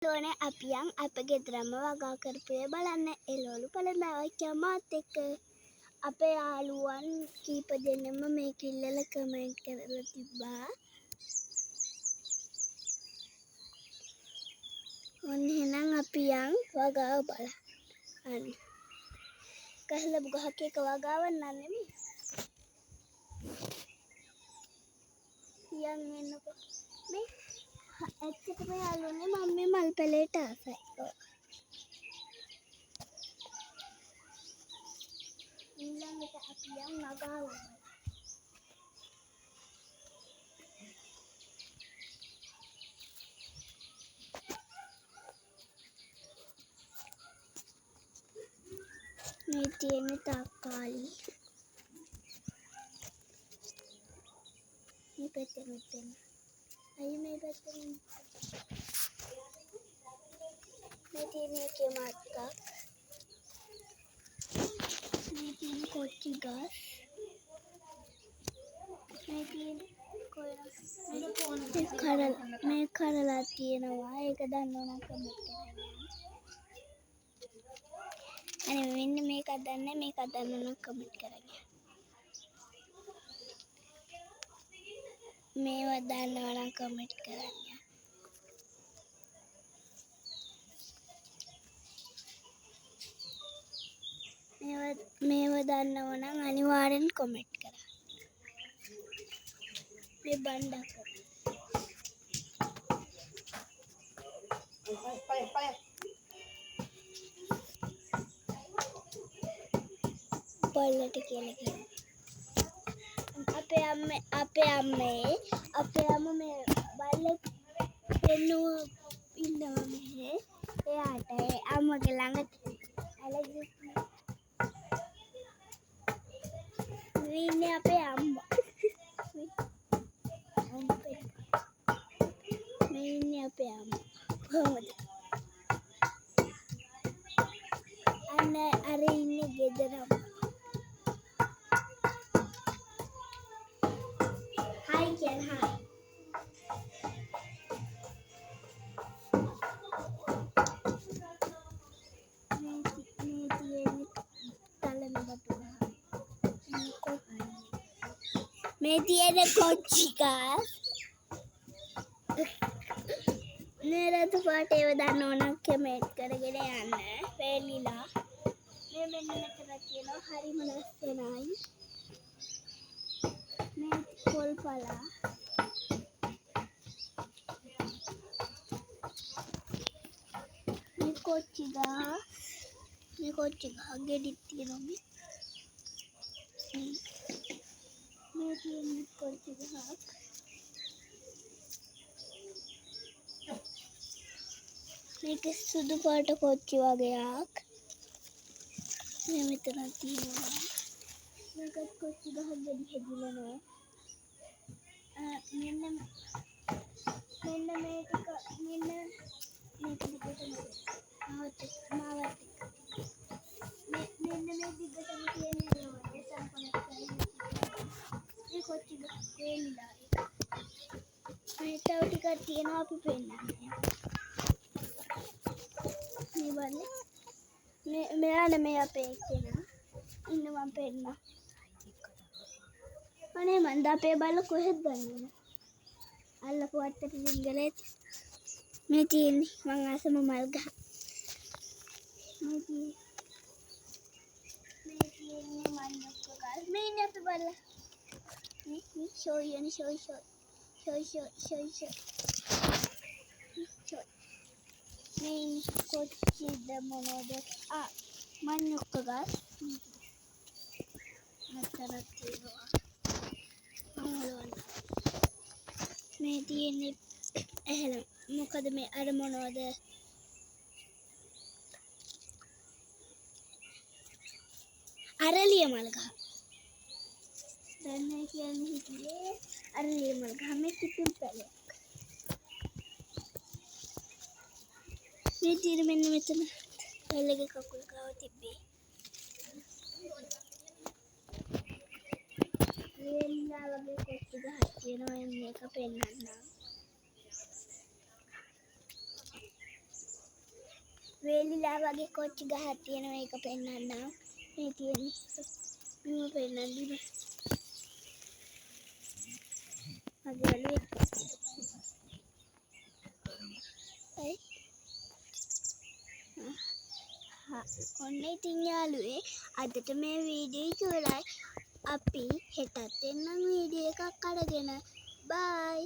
ලෝනේ අපියන් අප ගෙදරම වගා කරපුවේ බලන්න එළවලු පළඳාවච්චා මාත් එක්ක අපේ යාළුවන් කීප දෙනෙක්ම මේ කිල්ලල කමෙන්ට් කරලා තිබ්බා. ඔන්න එහෙනම් අපියන් වගාව බලන්න. කහලබු ගහක එක වගාවක් නෙමෙයි. පියන් එන්නකො මේ ඇත්තටම යාළුවනේ මම මේ මල් පැලේට ආසයි. ඊළඟට අපි යම් වගාව මේ තියෙන තක්කාලි මේ පැත්තෙන් මෙතෙන් අයි මේ පැත්තෙන් මේ තියෙන එකේ මත්තක් මේ තියෙන කොච්චි ගස් මේ තියෙන මේ කරලා තියෙනවා ඒක දන්නවනම් කමෙන්ට් කරන්න. අනේ මෙන්න මේක දන්නේ මේක දන්නවනම් කමෙන්ට් කරන්න. මේවා දන්නවනම් කමෙන්ට් කරන්න. මේවා දන්නවනම් අනිවාර්යෙන් කමෙන්ට් කරන්න. මේ බණ්ඩක් බල්ලට කියලා කියනවා. අපේ අම්මා මේ බල්ලෙක් දෙන්නවා ඉන්නවා මෙහෙ. එයාට අම්මගේ ළඟට ඇලගිස් ඉන්නේ අපේ අම්මා. මේ ඉන්නේ අපේ අම්මා. කොහොමද? අන්න අර ඉන්නේ ගෙදරම. හායි කියන්න හායි. මේ තියෙන්නේ තලන බටුන. මේ තියෙන කොච්චි ගස් නේරතු පාට ඒව දන්නවනම් කමෙන්ට් කරගෙන යන්න. පෙළිලා මේ මෙන්න මෙතන තියෙනවා හරිම ලස්සනයි. මේ පොල් පලා මේ කොච්චි ගහ ගෙඩි තියෙනවා මේ තියෙන කොච්චි ගහක් මේක සුදු පාට කොච්චි වගේක් මේ මෙතන තියෙනවා. මේක කොච්චි ගහක් ගෙඩි හැදිලා නෑ. මෙන්න මේ ටික මෙන්න මේක දිගටම මාවත් මෙන්න මේ දිගටම තියෙන ඒවා සම්පූර්ණ කරලා මේ කොච්චි ගහ වෙලිලා මේ තව ටිකක් තියෙනවා අපි පෙන්නන්නේ. මේ බලන්න මෙයාලා මේ අපේ කෙනා ඉන්න මම පෙන්න. අනේ මන්ද අපේ බල්ල කොහෙද ගන්නේ? අල්ලපු වට්ටට රිංගලේ මේ තියෙන්නේ මං ආසම මල් ගහ. මේ තියෙන්නේ මන්නක්ක ගල්. මේ ඉන්නේ අපේ බල්ල. මේ ෂෝයි. මේ කොච්චිද මොනවද? මන්නක්ක ගල්. මෙතන තියෙනවා. මේ තියෙන්නේ එහෙනම් මොකද මේ අර මොනවද? අරලිය මල් ගහ. දැන් කියන්නේ හිටියේ අරලිය මල් ගහ මේ කිතුල් පැලයක්. මේ තියෙන මෙන්න මෙතන පැලගේ කකුල් ගාව තිබ්බේ. වෙන්නා වගේ කොච්චි ගහක් තියෙනවා එන්නේ එක පෙන්නන්නම්. වේලිලා වගේ කොච්චි ගහක් තියෙනවා ඒක පෙන්වන්නම්. මේ තියෙන්නේ. මම පෙන්වන්නම්. මගේ ඔළුවේ ඔන්න ඉතින් යාළුවේ අදට මේ වීඩියෝ ඉවරයි. අපි හෙටත් එන්නම් වීඩියෝ එකක් අරගෙන. බයි.